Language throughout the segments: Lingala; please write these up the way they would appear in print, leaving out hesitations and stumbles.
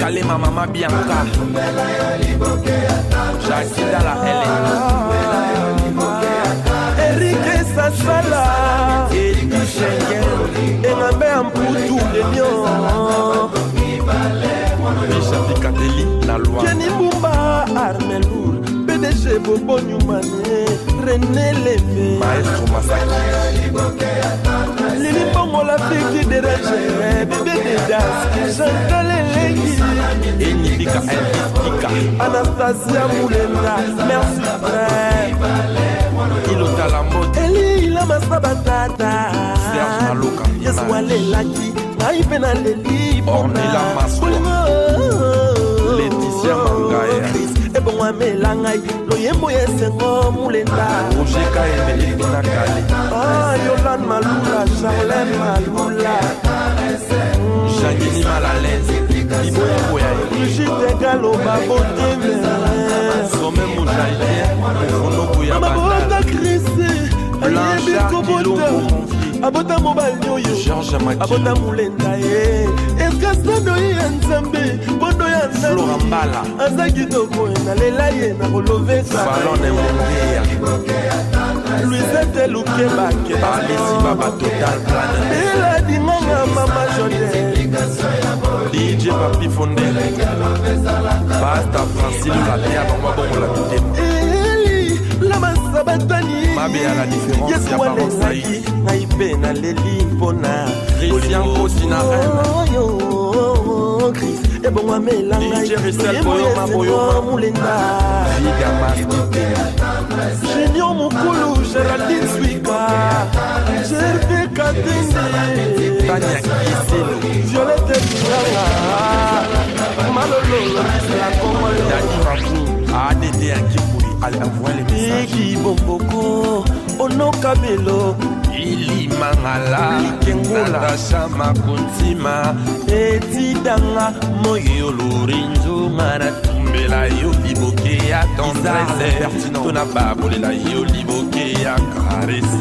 Calé ma maman Bianca Jacquida la Eric Sassala Eric Schengen Engambe Amputu de Lyon Bishop Kateli la loi Kenny Bumba Armelou PDG Bobo Newmané René Lévé Maestro Masaki Lili Bongo la fille qui dérange Bébé Dedas Chantal Elengi Enibika Elvika Anastasia Moulenda Merci frère Ilota la mode Eli la Masabatata Serge Maloka Yes Wale Laki Naipena Leli Ornella Maswa Laetitia Mangaya Ebon Amelangai Loyembo Yesengo Moulenda Roger Kaeme Elvina Kale Yolan Malula Charlène Malula Janini Malalaise Iboya Boya Brigitte Galo Baboteme Sommet Moujaïdien Fono Boya Mabota Chrissy Blanchard Kilombo Abota Mobile Yoyo Georges Maki Abota Moulenda Escasado Nzambe Bondo ya Florent Mbala Azaki Toko na lela ye na koloveka Fallon Mongea Louisette Loukebake Alessi Baba Total Planet Ela Dinganga Mama Jodel DJ Papi Fondé Basta Francine Latea Bangwa Bongo la Mitema Eli La Masabatani Mabe à la différence Yes Y'a pas Saï Naïpe na Leli Pona Christian Kosina Yo Chris Ebon Amelanga DJ Rissel Boyoma Boyoma Moulenda Viga Maskite Junior Mukulu Géraldine Swika Gervé Katende Tania Kiselo Violette Kiranga Malolo La Comole Dani Mabou ADD Akipuri Allez envoyer les messages Bigi Bomboko Ono Kabelo Ili Mangala Natasha Makuntima Etidanga Moyo Lorenzo Maratumbela Yo Liboke ya tendresse Tona Babolela Yo Liboke ya caresse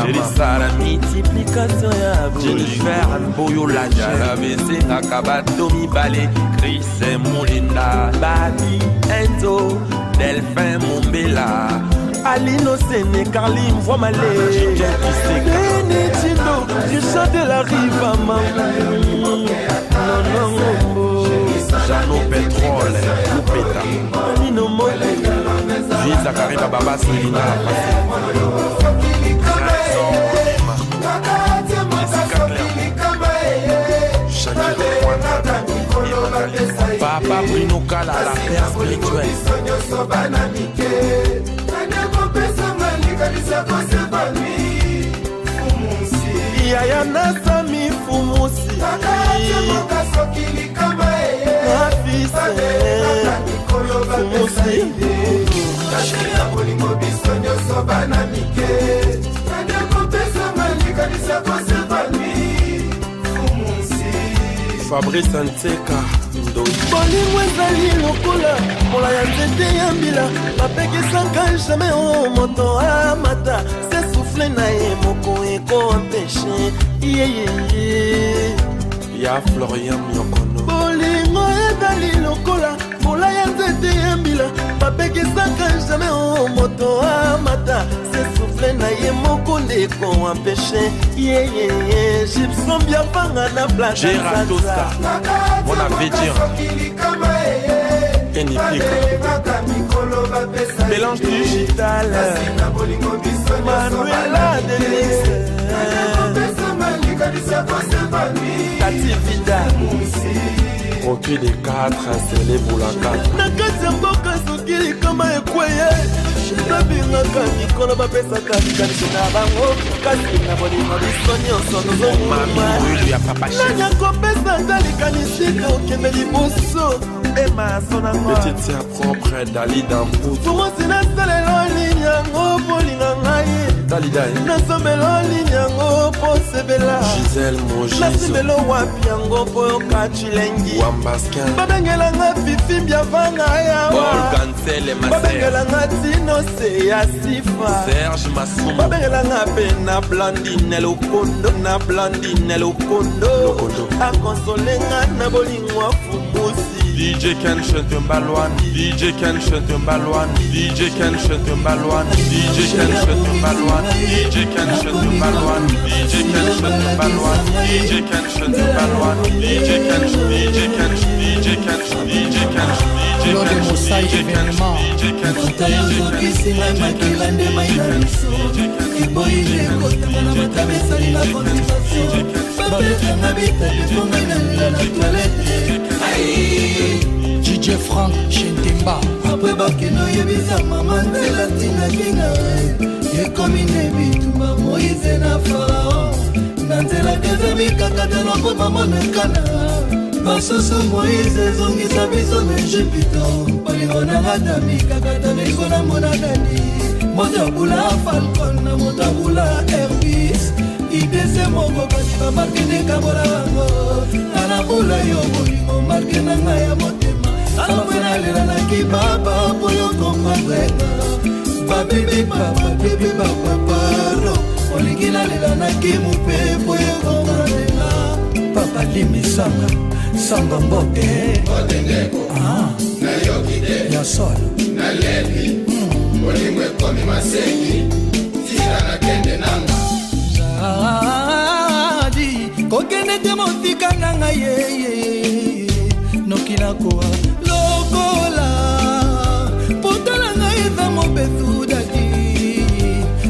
Jerissa la multiplication ya Jennifer Boyo la Jalavese Akabato Mibale Chris Moulinda Babi Enzo Delphin Mombela Alino Sene Carly Mvoie Malé Beni Tindo Du chant de la rive à Mamou Jano Pétrole Loupeta Alino Mole Vie Zakari Baba Selina la passé Papa Bruno Kala la père spirituelle Yaya Nasami Fumusi Nafise Fumusi Fabrice Nteka bolingo ezali lokola mola ya nzete ya mbila bapekisaka jamai o moto amata se souffle na ye moko ekompeshe yeyeye ya Florian Miokono bolingo ezali lokola mola ya nzete ya mbila bapekisaka jamai o moto amata se souffle na ye moko ndeko empeshe yeyeye gibson biafanga na Gératoska mon avenir Enipika mélange digital Manuela Denise Tati Vida Rocky des 4 Célé Boulaka nakati ya mboka soki likama ekweye nabingaka mikolo bapesaka likanisi na bango kasi na bolingo biso nyonso nozonanya kopesa ata likanisi tokende liboso emaso nango Laetitia propre Dali Dampout fumosi nasalelo lini yango polinga ngai nasombelo lini yango po sebela Gisèle Mojizo nasembelo wapi yango po yoka chilengi Wambaskin babengelanga fifi mbiavanga yawa babengelanga tino se ya sifa Serge Massou babengelanga pe na blandine lokondo akonsolenga na bolingwa fumusi DJ Ken chante un balouane, DJ Ken chante un balouane, DJ Ken chante un balouane, DJ Ken chante un balouane, DJ Ken chante un balouane, DJ Ken chante un balouane, DJ Ken chante un balouane, DJ Ken DJ Ken DJ Ken DJ Ken DJ DJ Frank Chentemba après bakeno yebisa mama nzela tina kinga ekomine bitumba Moïse na Farao na nzela keza mikakata loko mamonekana basusu Moïse zongisa biso na Ejipito palingo na ngata mikakata liko na monadani motabula Falcon na motabula Airbus idese moko kasi bamarkene kabola bango anabula yo bolingo marke na ngai ya motema alofena lela na kibaba po yo komandrena babibi babaparo olingi na lela na kimupe po yo komandrena papa limisanga sanga mbote na yokide ya sol na lebi olingo ekomi masengi sisa na kende nanga kokende te motika nanga yeye nokila koa lokola potala ngai eza mobesu dadi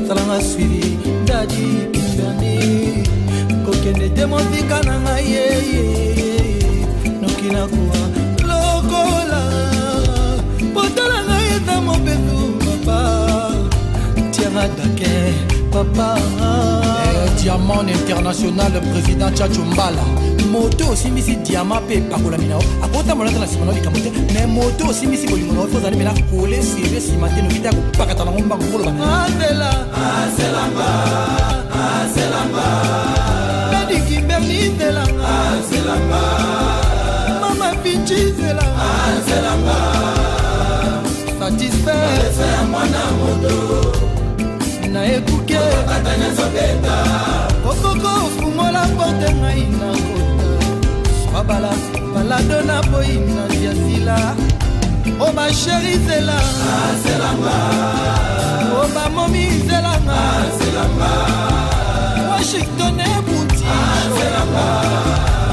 salanga swiri dadi pindani kokende te motika nanga yeye nokila koa lokola potala ngai eza mobesu papa tianga dake papa Diamant international président Tchatcho Mbala moto aussi misi diamant pe pakola minao akota molata na simano likamote mais moto aussi misi bolimono faut aller mena coller siré simate no kita ko pakata na ngomba ko loba azelamba Dadi Kimberly zelanga azelamba Mama Pichi zelanga azelamba satisfait mwana moto na ekuke katanya sobeta kokoko fumola porte ngai na kota swabala balado na boina diasila o ma chérie zela zelanga o ma momi zelanga zelanga Washington e buti zelanga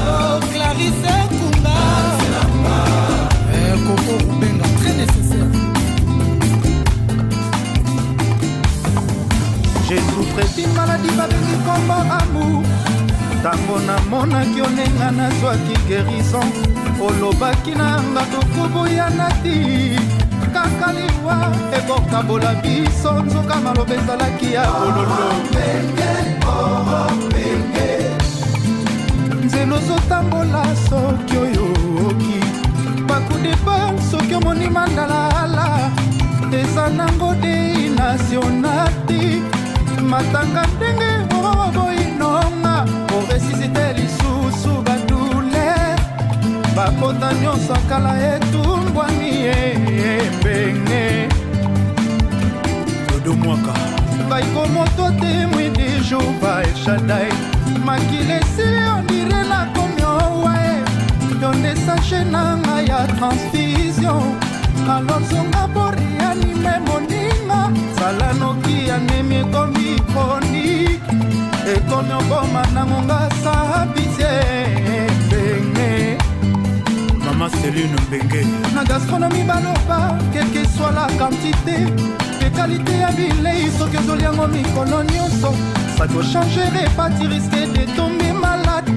o Clarisse Kunga zelanga Coco Rubenga très nécessaire. J'ai souffert d'une maladie babengi kombo amour ntango namonaki onenga nazwaki guérison olobaki na nga tokoboyana ti kaka liwa ekokabola biso nzoka maloba ezalaki ya bololo nzela ozotambola soki oyoki bakudepa soki omoni mandalaala eza nango dei nationati matanga ndenge oboyinonga oresisite lisusu badule bakota nyonso kala etumbwani ebenge Dodomwaka baikomoto temwi de jova eshadai makile esili ondire nakomi owae yo nde sache nanga ya transfusion alonzonga borianime moninga sala noki anemi ekomi kroniki ekomi oboma nangonga sabitie mbenge Mama Céline Mbenge na gastronomie baloba quelle soit la quantité de qualité ya bilei soki ozoli yango mikolo nyonso ça doit changer repati risque de tomber malade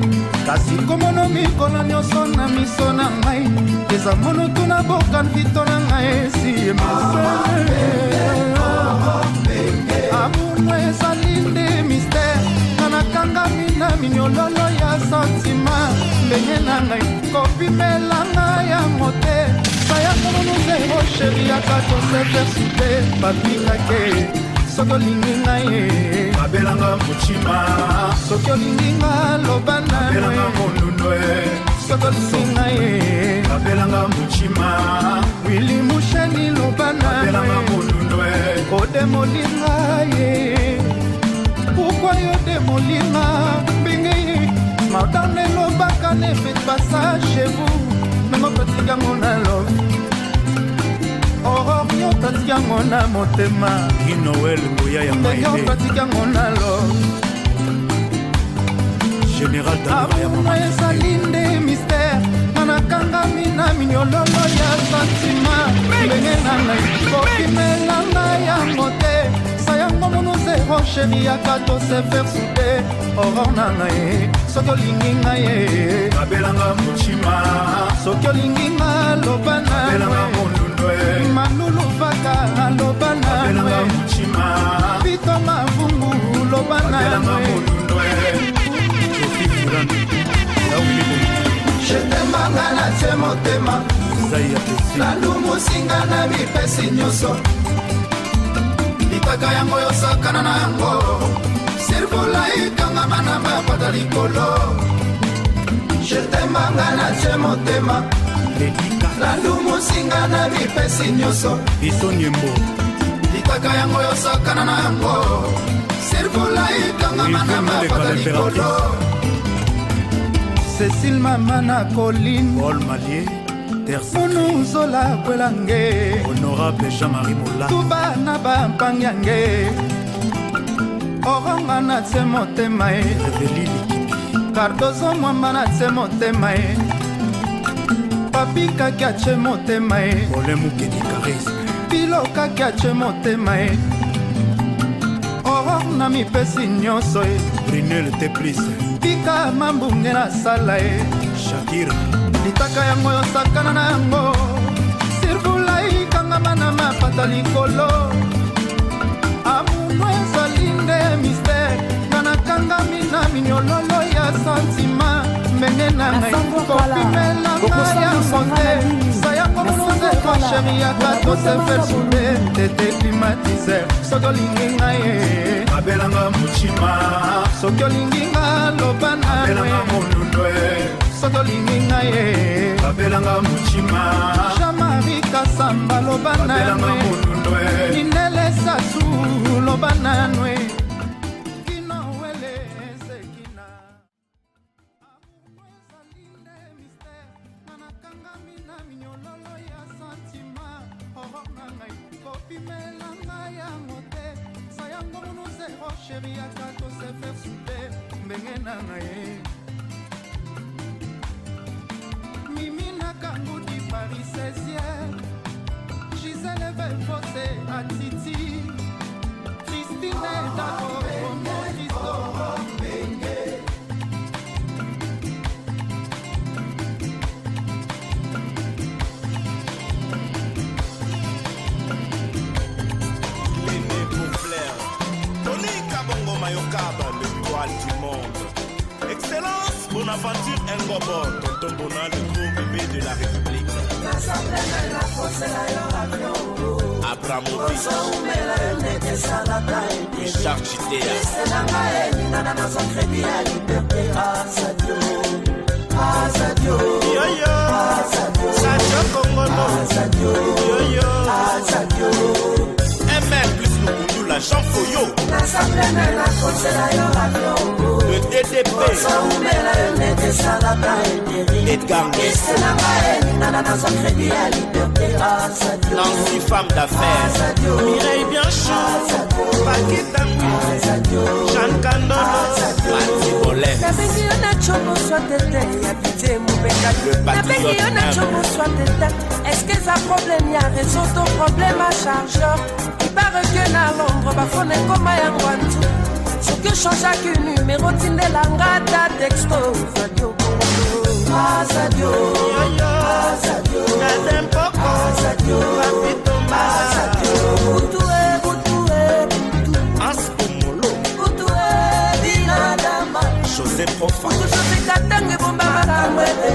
kasi komono mikolo nyonso na miso na ngai eza monutu na bokan vito na ngai esi emasele amourno ezali nde mystère nga nakangami na minyololo ya sentima ndenge na ngai kopimela ngai yango te bayakomono zero sheri yaka toseversite babikake soki olingi ngai babelanga motima soki olingi nga loba babelanga mondundo soki olingi ngai babelanga motima wili musheni loba babelanga mondundo odemolinga ye pourquoi yodemolinga mbingi madame lobaka ne faites pas ça chez vous nango tatikango na love Orion tatikango na motema Noël Ngoya ya Maïdé tatikango na love Général Damaya Mama ezali nde mystère Nanakangami na minyololo ya santima Ndenge na ngai kokimelanga yango te Sayango mono zero chéri yaka to se faire souder Aurore na ngai soki olingi ngai Babelanga mochima soki olingi nga loba na Malulu vaka loba na Pito mavungu loba na Jetembanga na te motema Nalumusinga na bipesi nyonso Litaka yango yosakana na yango Sirvola ikangama na mapata likolo Jetembanga na te motema Nalumusinga na bipesi nyonso Biso nyembo Litaka yango yosakana na yango Sirvola ikangama na mapata likolo Cécile Mamana Colline Paul Malier Monu Zola Kwelange Honorable Jean-Marie Mola Tuba na Bampanyange Oronga na tse motema e Reveli Likipi Cardozo Mwamba na tse motema e Papi kaki ache motema e Ole Mukedi Charisme Pilo kaki ache motema e Aurore na mipesi nyonso e Brunel Teplice Pika mambunge na sala e Shakira Litaka yango yosakana na yango Sirvula ikangama na mapata likolo Amuno ezali nde mystère Nanakangami na minyololo ya santima Mbenge na ngai kopimelanga yango te Sayango monoze ko chéri yaka to se faire souder Tete climatiser soki olingi ngai e Babelanga mochima soki olingi nga loba na soki olingi ngai e Babelanga mochima Jean-Marie Kasamba loba na Ninele Sasu loba na nwe Kino wele sekina Amuezalinde mystère Nanakangami na minyololo ya santima Aurore na ngai kopimelanga yango te Sayango mono zero chéri yaka to se faire souder Mbenge na ngai Mimi Nakangudi Paris 16e Gisèle Belfossé à Titi Christine Dako Romo Christo Bengue Léné Conflère Tony Kabongo Mayokaba, l'étoile du monde. Excellence, Bonaventure Ngobo, tonton Bona, le gros bébé de la République. Abramovic, Richard Chitea, Yo-yo, Sadio Kongono, Yo-yo, ML plus Lukundu, la Jean Foyo, le DDP, Edgar Nancy femme d'affaires, Mireille Bianchot, Paquita Jeanne Candolo, Mati Bolin, le patriote. Est-ce que ça problème y a raison ton problème à chargeur? Il paraît que na Londres bafone comme un wantu. Ce que change à que numéro tinde la ngata texto. Sadio Sadio Sadio Nadem Poko, Sadio Papito Sadio Butoué Askumolo, Binadama José Profa, José Katange Bomba Makamwele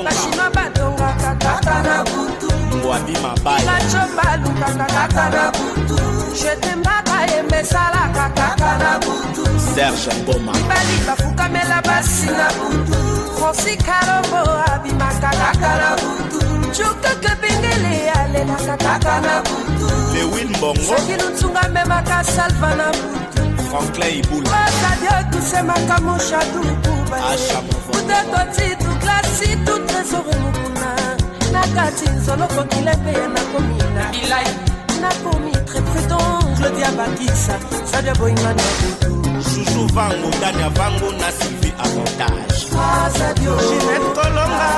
Kashima Badonga Kakana Butu Mwabi Mabaya, Kachomba Luka Kakana Butu Jetembaka Emesala Kakana Butu Serge Mboma, Ibali Bafuka Mela Basina Butu Francis Karombo Abimaka Kakana Butu Chuka Kepingele Alela Kakana Butu Lewin Mbongo, Sekilutunga Memaka Salvana Butu Franklin Iboula, Sadio Tusema Kamusha Dukuba Asha Mouva, toti tuklasi tu trésor mokuna na kati nzolo kokile mpe ya nakomi na bilai nakomi très prudent Claudia Bakisa Sadia Boingana Chouchou Vango Dania Vango na Sylvie Avantage Ginette Colonga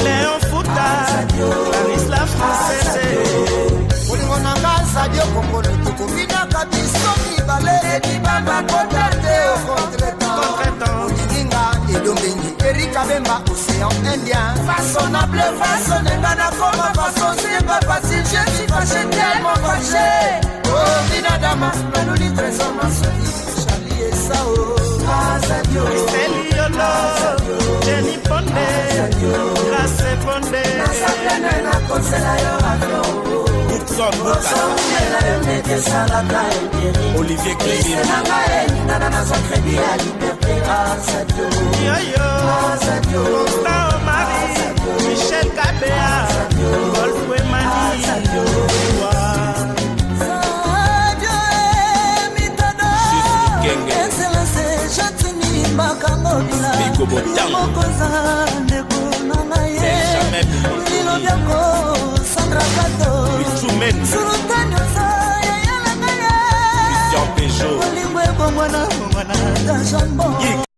Léon Fouta Clarisse la Française Olingo nanga Sadio Kongolo Tukumina Kabiso Mibale Edibamba Kotate Contretemps Olinga Edombengi Erika Bemba Océan Indien Façonnable Façonnenga Koma Façon c'est pas facile je suis fâché tellement fâché Oh Minadama Manouli Trésor Massoli Charlie et Sao Azadio Estelle Yolo Jenny Pondé Grace Pondé Nasaplene na konsela yo avion Olivier Clévin Crédit à liberté Constant Marie Michel Kabea Wolf Wemani Mwana